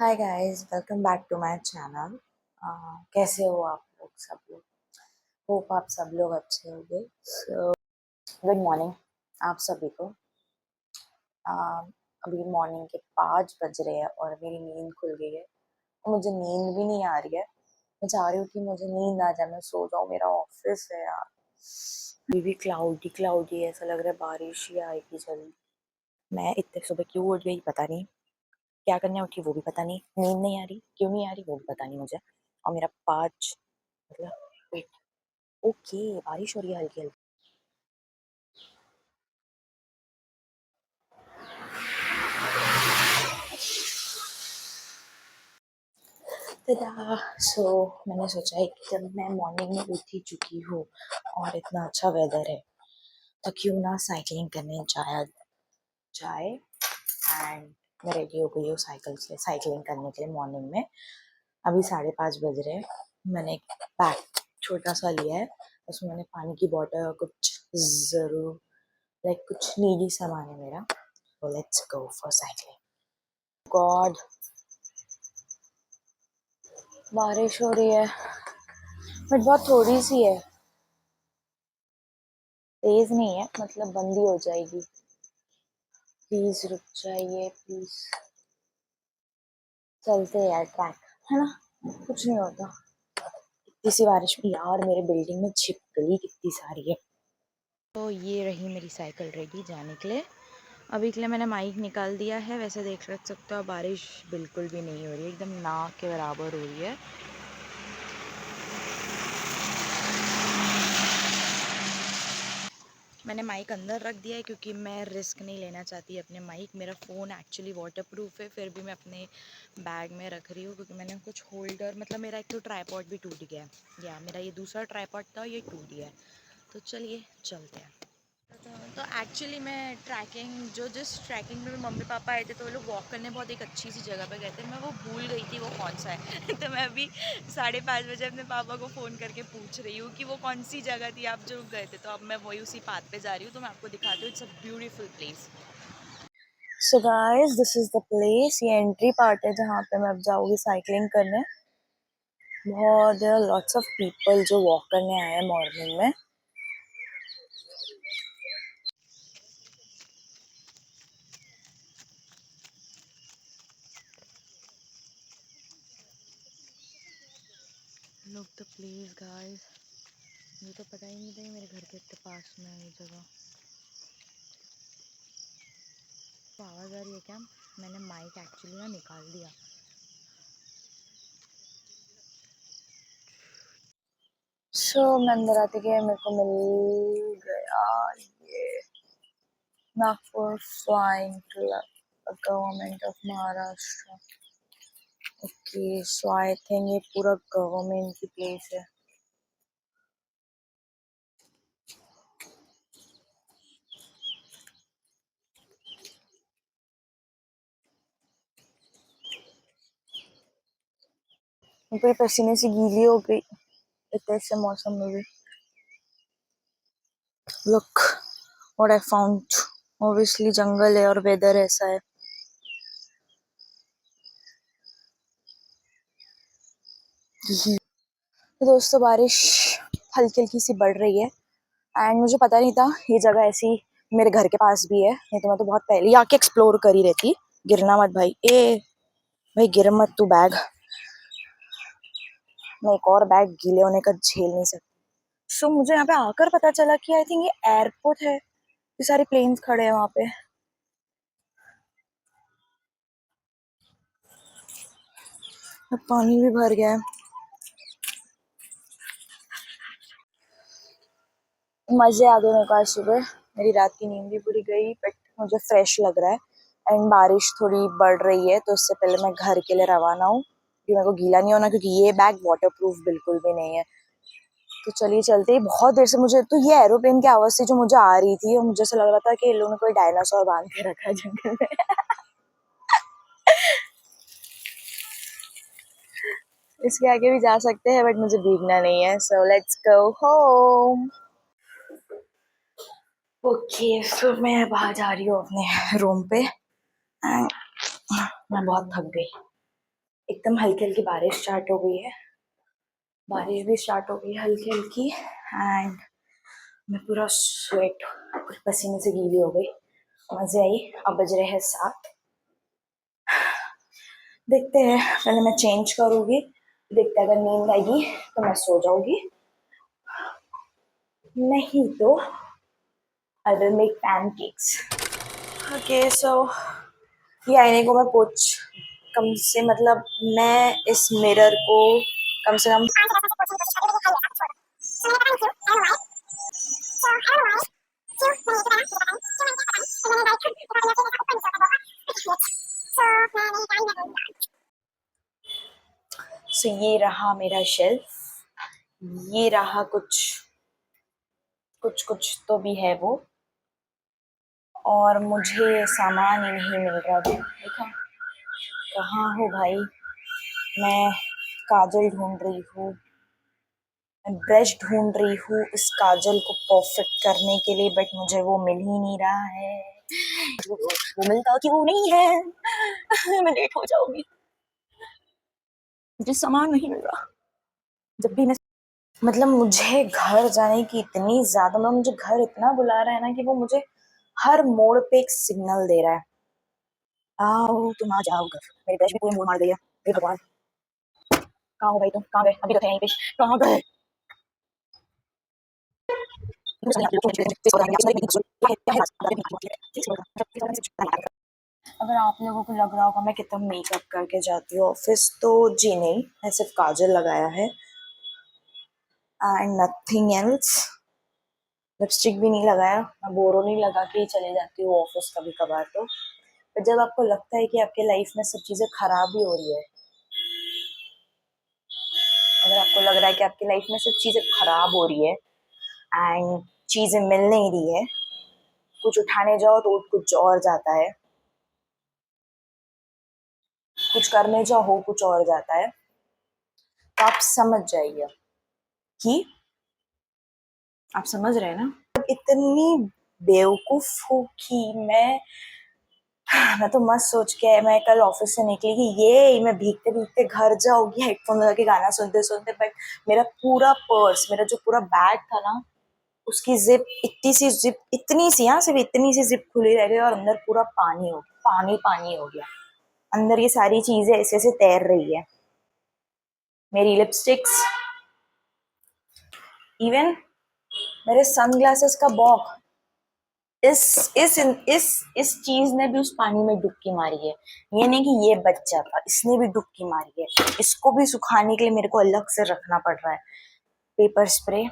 Hi guys, welcome back to my channel. कैसे हो आप लोग सब लोग? होप आप सब लोग अच्छे होंगे। सो गुड मॉर्निंग आप सभी को। uh, अभी मॉर्निंग के 5 बज रहे हैं और मेरी नींद खुल गई है और मुझे नींद भी नहीं आ रही है। मैं चाह रही हूँ कि मुझे नींद आ जाए, मैं सो जाऊँ। मेरा ऑफिस है यार, अभी भी क्लाउडी क्लाउडी ऐसा लग रहा है बारिश ही आएगी जल्दी। मैं इतने सुबह क्यों उठ गई पता नहीं, क्या करने उठी वो भी पता नहीं, नींद नहीं आ रही, क्यों नहीं आ रही वो भी पता नहीं मुझे। और मेरा 5 मतलब वेट, ओके बारिश हो रही है हल्की हल्की। सो मैंने सोचा है कि जब मैं मॉर्निंग में उठ ही चुकी हूँ और इतना अच्छा वेदर है तो क्यों ना साइकिलिंग करने जाया जाए। एंड मैं रेडी हो गई हूँ साइकिलिंग करने के लिए मॉर्निंग में। अभी 5:30 बज रहे हैं। मैंने एक पैक छोटा सा लिया है, उसमें मैंने पानी की बॉटल और कुछ ज़रूर कुछ नीडी सामान है मेरा। So let's go for cycling. God, बारिश हो रही है बट बहुत थोड़ी सी है, तेज नहीं है, मतलब बंदी हो जाएगी। प्लीज रुक जाइए प्लीज। चलते हैं यार ट्रैक, है ना, कुछ नहीं होता। किसी बारिश में यार मेरे बिल्डिंग में छिपकली कितनी सारी है। तो ये रही मेरी साइकिल रेडी जाने के लिए। अभी के लिए मैंने माइक निकाल दिया है। वैसे देख सकते हो बारिश बिल्कुल भी नहीं हो रही है, एकदम ना के बराबर हो रही है। मैंने माइक अंदर रख दिया है क्योंकि मैं रिस्क नहीं लेना चाहती अपने माइक। मेरा फ़ोन एक्चुअली वाटरप्रूफ है, फिर भी मैं अपने बैग में रख रही हूँ क्योंकि मैंने कुछ होल्डर, मतलब मेरा एक तो ट्राईपॉड भी टूट गया है, या मेरा ये दूसरा ट्राईपॉड था ये टूट गया है। तो चलिए चलते हैं। तो एक्चुअली मैं ट्रैकिंग, जिस ट्रैकिंग में मम्मी पापा आए थे तो वो लोग वॉक करने बहुत एक अच्छी सी जगह पे गए थे, मैं वो भूल गई थी वो कौन सा है। तो मैं अभी 5:30 बजे अपने पापा को फ़ोन करके पूछ रही हूँ कि वो कौन सी जगह थी आप जो गए थे। तो अब मैं वही उसी पाथ पे जा रही हूँ, तो मैं आपको दिखाती हूँ। It's a beautiful place. So guys, this is the place. ये एंट्री पार्ट है जहाँ पे मैं अब जाऊँगी साइकिलिंग करने। बहुत लॉट्स ऑफ पीपल जो वॉक करने आए हैं मॉर्निंग में। लुक द प्लेस गाइस, मुझे तो पता ही नहीं था मेरे घर के इतने पास में है ये जगह। तो आवाज़ आ रही है क्या? मैंने माइक एक्चुअली ना निकाल दिया। मैं अंदर आते गए, मेरे को मिल गया ये Nagpur flying club, government of Maharashtra. Okay, so I think ये पूरा गवर्नमेंट की प्लेस है। पूरी पसीने से गीली हो गई इतने से मौसम में भी। Look what I found, obviously जंगल है और वेदर ऐसा है। तो दोस्तों बारिश हल्की हल्की सी बढ़ रही है एंड मुझे पता नहीं था ये जगह ऐसी मेरे घर के पास भी है, नहीं तो मैं तो बहुत पहले ही आके एक्सप्लोर कर ही रहती। गिरना मत भाई, भाई गिर मत तू बैग। मैं एक और बैग गीले होने का झेल नहीं सकती। मुझे यहाँ पे आकर पता चला कि आई थिंक ये एयरपोर्ट है, ये सारे प्लेन्स खड़े हैं वहाँ पे। अब पानी भी भर गया है। मजे आ गए मेरे को आज सुबह। मेरी रात की नींद भी पूरी गई बट मुझे फ्रेश लग रहा है एंड बारिश थोड़ी बढ़ रही है तो उससे पहले मैं घर के लिए रवाना हूँ क्योंकि मेरे को गीला नहीं होना, क्योंकि ये बैग वाटरप्रूफ बिल्कुल भी नहीं है। तो चलिए चलते ही। बहुत देर से मुझे तो ये एरोप्लेन की आवाज थी जो मुझे आ रही थी और मुझे ऐसा लग रहा था कि इन लोगों ने कोई डायनासोर बांध के रखा है जंगल में। इसके आगे भी जा सकते हैं बट मुझे भीगना नहीं है। So let's go home. Okay, so मैं बाहर जा रही हूँ अपने रूम पे। मैं बहुत थक गई। एकदम हल्की हल्की बारिश स्टार्ट हो गई है, बारिश भी स्टार्ट हो गई है हल्की हल्की। एंड मैं पूरा स्वेट, पूरे पसीने से गीली हो गई। मजे आई। अब बज रहे हैं 7। देखते हैं, पहले मैं चेंज करूंगी, देखते हैं अगर नींद आएगी तो मैं सो जाऊंगी, नहीं तो I will make pancakes. Okay so ये आईने को मैं पोछ, कम से मतलब मैं इस मिरर को कम से कम सो ये रहा मेरा शेल्फ, ये रहा कुछ कुछ कुछ तो भी है वो, और मुझे सामान ही नहीं मिल रहा। देखा कहाँ हो भाई, मैं काजल ढूंढ रही हूँ, मैं ब्रश ढूंढ रही हूँ इस काजल को परफेक्ट करने के लिए, बट मुझे वो मिल ही नहीं रहा है। वो मिलता क्यों नहीं है? मैं लेट हो जाऊंगी, मुझे सामान नहीं मिल रहा। जब भी मैं मतलब मुझे घर जाने की इतनी ज्यादा, मतलब मुझे घर इतना बुला रहा है ना कि वो मुझे हर मोड़ पे एक सिग्नल दे रहा है, आओ तुम आ जाओ घर। मेरी ब्रश भी पूरी मुंह मार गई है। हे भगवान, कहाँ हो भाई तुम, कहाँ गए? अभी तो थे यहीं पे, कहाँ गए? अगर आप लोगों को लग रहा होगा मैं कितना मेकअप करके जाती हूँ ऑफिस, तो जी नहीं, मैं सिर्फ काजल लगाया है एंड नथिंग एल्स। लिपस्टिक भी नहीं लगाया, मैं बोरो नहीं लगा के ही चले जाती हूँ ऑफिस कभी कभार तो। पर जब आपको लगता है कि आपके लाइफ में सब चीजें खराब ही हो रही है, अगर आपको लग रहा है कि आपकी लाइफ में सब चीजें खराब हो रही है एंड चीजें मिल नहीं रही है, कुछ उठाने जाओ तो कुछ और जाता है, कुछ करने जाओ हो कुछ और जाता है, तो आप समझ जाइए कि, आप समझ रहे हैं ना। इतनी बेवकूफ हूँ कि मैं तो मस्त सोच के मैं कल ऑफिस से निकली कि ये मैं भीगते भीगते घर जाऊंगी हेडफोन लगा के गाना सुनते सुनते, बट मेरा पूरा पर्स, मेरा जो पूरा बैग था ना, उसकी जिप इतनी सी, जिप इतनी सी, हाँ सिर्फ इतनी सी जिप खुली रह गई और अंदर पूरा पानी हो गया, पानी पानी हो गया। अंदर ये सारी चीजें ऐसे ऐसे तैर रही है, मेरी लिपस्टिक्स, इवन मेरे सनग्लासेस का बॉक्स, इस इस चीज ने भी उस पानी में डुबकी मारी है। ये नहीं कि ये बच्चा था, इसने भी डुबकी मारी है। इसको भी सुखाने के लिए मेरे को अलग से रखना पड़ रहा है। पेपर स्प्रे,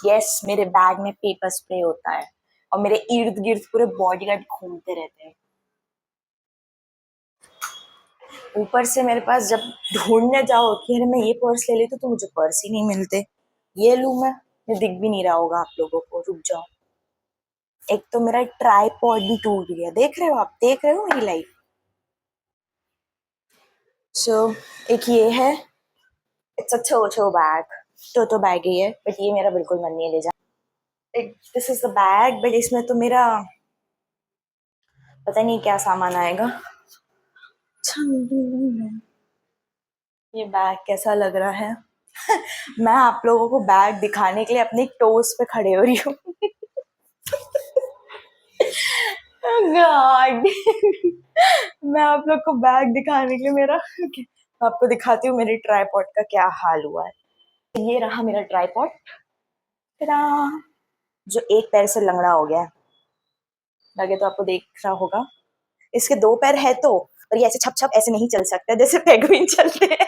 यस मेरे बैग में पेपर स्प्रे होता है, और मेरे इर्द गिर्द पूरे बॉडीगार्ड घूमते रहते हैं। ऊपर से मेरे पास जब ढूंढने जाओ कि अरे मैं ये पर्स ले लेती तो मुझे पर्स ही नहीं मिलते। ये लूं मैं, ये दिख भी नहीं रहा होगा आप लोगों को, रुक जाओ। एक तो मेरा ट्राइपॉड भी टूट गया, देख रहे हो आप, देख रहे हो मेरी लाइफ। सो एक ये है, इट्स अ छोटो बैग, छोटो बैग ही है, बट ये मेरा बिल्कुल मन नहीं है ले जाना। This is the bag, but इसमें तो मेरा पता नहीं क्या सामान आएगा। ये बैग कैसा लग रहा है? मैं आप लोगों को बैग दिखाने के लिए अपनी टोस पे खड़े हो रही हूँ। गॉड। मैं आप लोग को बैग दिखाने के लिए मेरा, आपको दिखाती हूँ मेरी ट्राइपॉड का क्या हाल हुआ है। ये रहा मेरा ट्राइपॉड, जो एक पैर से लंगड़ा हो गया है, लगे तो आपको देख रहा होगा। इसके दो पैर है तो, पर ये ऐसे छप छप ऐसे नहीं चल सकता जैसे पेंगुइन चलते हैं।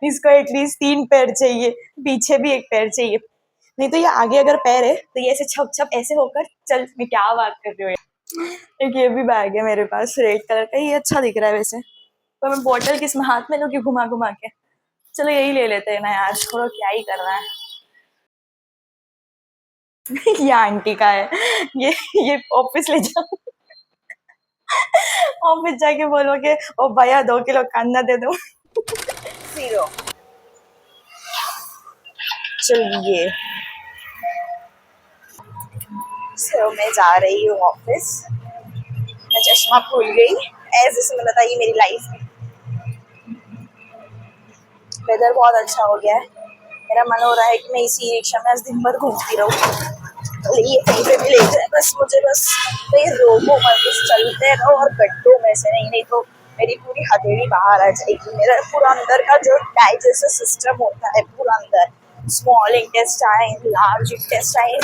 इसको एटलीस्ट 3 पैर चाहिए, पीछे भी एक पैर चाहिए, नहीं तो ये आगे अगर पैर है तो ये ऐसे छप छप ऐसे होकर चल। मैं क्या बात कर रही हूँ। एक ये भी बैग है मेरे पास रेड कलर का, ये अच्छा दिख रहा है वैसे, पर मैं बॉटल किस में हाथ में लूंगी घुमा घुमा के। चलो यही ले लेते हैं ना यार, छोड़ो क्या ही कर रहा है। ये आंटी का है, ये ऑफिस ले जाओ। ऑफिस जाके बोलोगे ओ भैया 2 किलो कांदा दे दो। जीरो। चलिए, सो मैं जा रही हूँ ऑफिस, मैं चश्मा भूल गई, ऐसे से मतलब था ये मेरी लाइफ में। वेदर बहुत अच्छा हो गया है, मेरा मन हो रहा है कि मैं इसी रिक्शा में आज दिन भर घूमती रहूँ, ये कहीं पे भी ले जाए बस मुझे, बस कहीं रोको मत, बस चलते रहो और गड्ढों में से नहीं, नहीं तो मेरी पूरी हथेली बाहर आ जाएगी। मेरा पूरा अंदर का जो डाइजेस्टिव सिस्टम होता है पूरा अंदर, स्मॉल इंटेस्टाइन, लार्ज इंटेस्टाइन,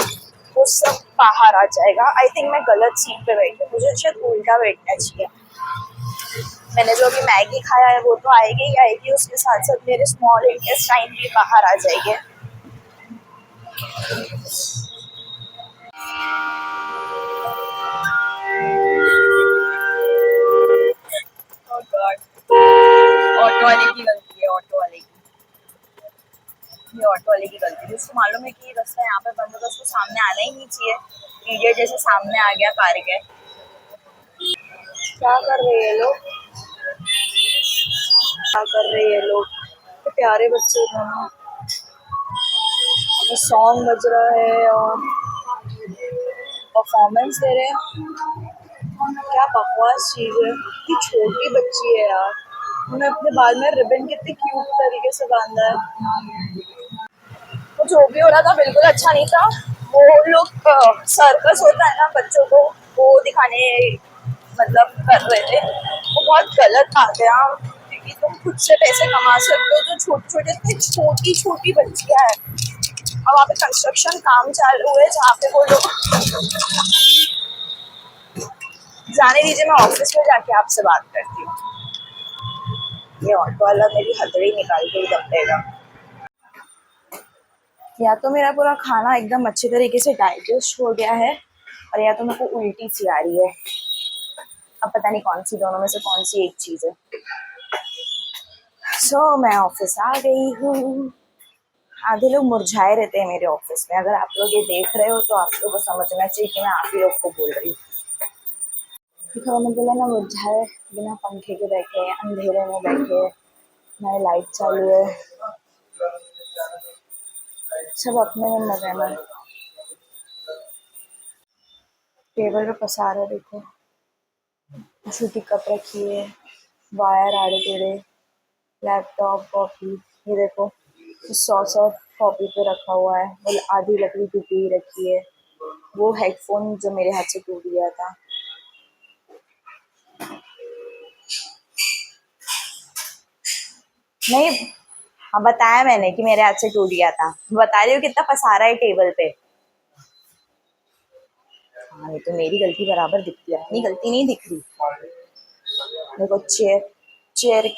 वो सब बाहर आ जाएगा। आई थिंक मैं गलत सीट पे बैठी हूँ, मुझे शायद उल्टा बैठना चाहिए। मैंने जो अभी मैगी खाया है वो तो आएगी ही आएगी, उसके साथ साथ मेरे स्मॉल इंटेस्टाइन भी बाहर आ जाएंगे। ऑटो वाले की गलती है, ऑटो वाले की, ये ऑटो वाले की गलती है। उसको मालूम है कि ये रास्ता यहाँ पे बंद होगा, उसको सामने आना ही नहीं चाहिए, इडियट जैसे सामने आ गया कार के। क्या कर रहे हैं लोग, क्या कर रहे हैं लोग, तो प्यारे बच्चे दोनों, सॉन्ग बज रहा है और परफॉर्मेंस दे रहे हैं। क्या बकवास चीज है, कि छोटी बच्ची है यार, उन्हें अपने बाल में रिबन कितने क्यूट तरीके से बांधा है। तो जो भी हो रहा था बिल्कुल अच्छा नहीं था। वो लोग सर्कस होता है ना बच्चों को, वो दिखाने मतलब कर रहे थे, वो बहुत गलत बात है। हाँ, क्योंकि तुम खुद से पैसे कमा सकते हो, जो छोटे छोटे इतनी छोटी छोटी बच्चियां हैं। अब वहाँ पे कंस्ट्रक्शन काम चालू है जहाँ पे वो लोग, जाने दीजिए, मैं ऑफिस में जाके आपसे बात करती हूँ। ये ऑटो वाला मेरी हथेली निकाल के ही दम देगा। या तो मेरा पूरा खाना एकदम अच्छे तरीके से डाइजेस्ट हो गया है, और या तो मेरे को उल्टी सी आ रही है। अब पता नहीं कौन सी दोनों में से कौन सी एक चीज है। मैं ऑफिस आ गई हूँ। आधे लोग मुरझाए रहते हैं मेरे ऑफिस में, अगर आप लोग ये देख रहे हो तो आप लोगों को समझना चाहिए कि मैं आप ही लोग को बोल रही हूँ। मैंने बोला ना, मुरझाए बिना पंखे के बैठे, अंधेरे में बैठे, ना लाइट चालू है, सब अपने में मजे में। टेबल पे पसारा देखो, जूठी कप रखी है, वायर आड़े टेढ़े, लैपटॉप, कॉपी, ये देखो सॉस और कॉपी पे रखा हुआ है, वो आधी लकड़ी टूटी हुई रखी है, वो हेडफोन जो मेरे हाथ से टूट गया था। नहीं, हाँ बताया मैंने कि मेरे हाथ से टूट गया था, बता रही हूँ कितना पसारा है टेबल पे। हाँ, ये तो मेरी गलती बराबर दिखती है, अपनी गलती नहीं दिख रही। देखो चेयर चेयर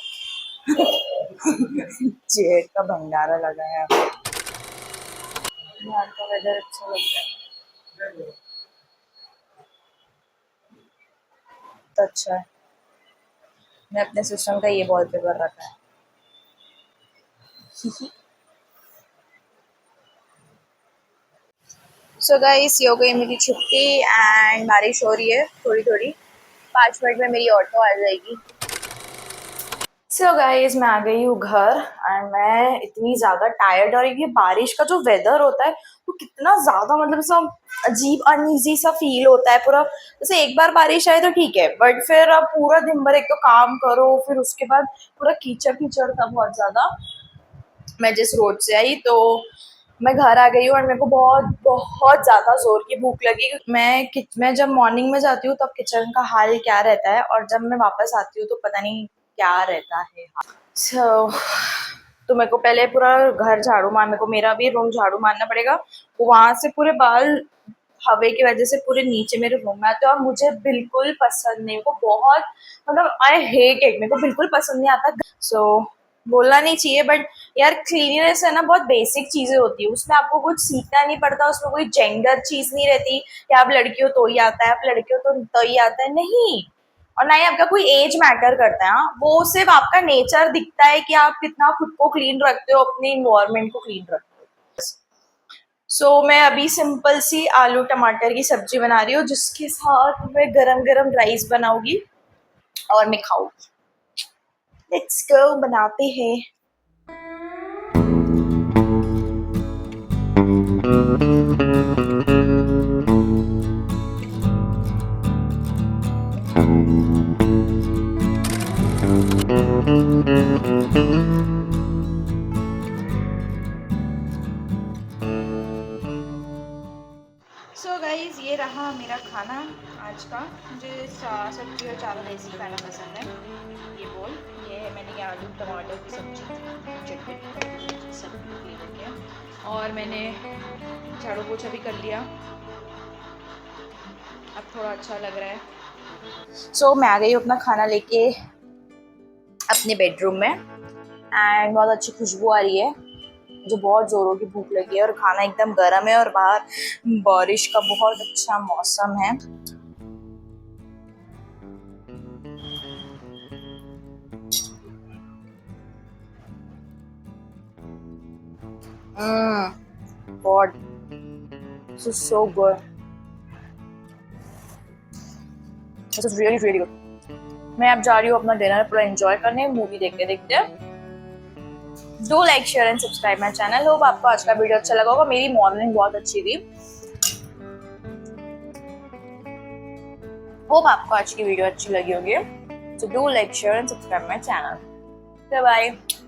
चेयर का भंडारा लगा है। यहाँ का वेदर अच्छा लग रहा है, तो अच्छा है। मैं अपने सिस्टम का ये वॉलपेपर रखा है। सो गाइस, ये हो गई मेरी छुट्टी एंड बारिश हो रही है थोड़ी थोड़ी, 5 मिनट में मेरी ऑटो आ जाएगी। सो गाइस, मैं आ गई हूँ घर एंड मैं इतनी ज़्यादा टायर्ड, और ये बारिश का जो वेदर होता है वो कितना ज़्यादा मतलब सब अजीब अनईजी सा फील होता है पूरा। जैसे एक बार बारिश आए तो ठीक है, बट फिर अब पूरा दिन भर एक तो काम करो, फिर उसके बाद पूरा कीचड़ कीचड़ था बहुत ज़्यादा। मैं जिस रोड से आई तो मैं घर आ गई हूँ और मेरे को बहुत बहुत ज़्यादा ज़ोर की भूख लगी। मैं जब मॉर्निंग में जाती हूँ तब किचन का हाल क्या रहता है, और जब मैं वापस आती हूँ तो पता नहीं क्या रहता है। तो मेरे को पहले पूरा घर झाड़ू मार, मेरे को मेरा भी रूम झाड़ू मारना पड़ेगा। वहां से पूरे बाल हवा की वजह से पूरे नीचे मेरे रूम में आते हैं, और मुझे बिल्कुल पसंद नहीं, वो बहुत मतलब आई हेट इट, मेरे को बिल्कुल पसंद नहीं आता। बोलना नहीं चाहिए बट यार, क्लीनिनेस है ना, बहुत बेसिक चीजें होती है, उसमें आपको कुछ सीखना नहीं पड़ता, उसमें कोई जेंडर चीज नहीं रहती कि आप लड़की हो तो ही आता है, आप लड़के हो तो ही आता है, नहीं। और ना ही आपका कोई एज मैटर करता है। हाँ, वो सिर्फ आपका नेचर दिखता है कि आप कितना खुद को क्लीन रखते हो, अपने इन्वायरमेंट को क्लीन रखते हो। मैं अभी सिंपल सी आलू टमाटर की सब्जी बना रही हूँ, जिसके साथ मैं गरम गरम राइस बनाऊंगी और मैं खाऊंगी। लेट्स गो, बनाते हैं। आज का। मुझे सब्जी और चावल ऐसे ही खाना पसंद है। ये बोल, ये है मैंने ये आलू टमाटर की सब्जी चटनी सब ले लेके, और मैंने झाड़ू पोछा भी कर लिया। अब थोड़ा अच्छा लग रहा है। सो मैं आ गई हूँ अपना खाना लेके अपने बेडरूम में, एंड बहुत अच्छी खुशबू आ रही है। मुझे बहुत ज़ोरों की भूख लगी है और खाना एकदम गर्म है और बाहर बारिश का बहुत अच्छा मौसम है। God, this is so good. This is really really good. मैं अब जा रही हूँ अपना डिनर पूरा एंजॉय करने, मूवी देखते देखते। Do like share and subscribe my channel. Hope आपको आज का वीडियो अच्छा लगा होगा। मेरी मॉर्निंग बहुत अच्छी थी। होप आपको आज की वीडियो अच्छी लगी होगी। So do like, share and subscribe my channel. Bye bye.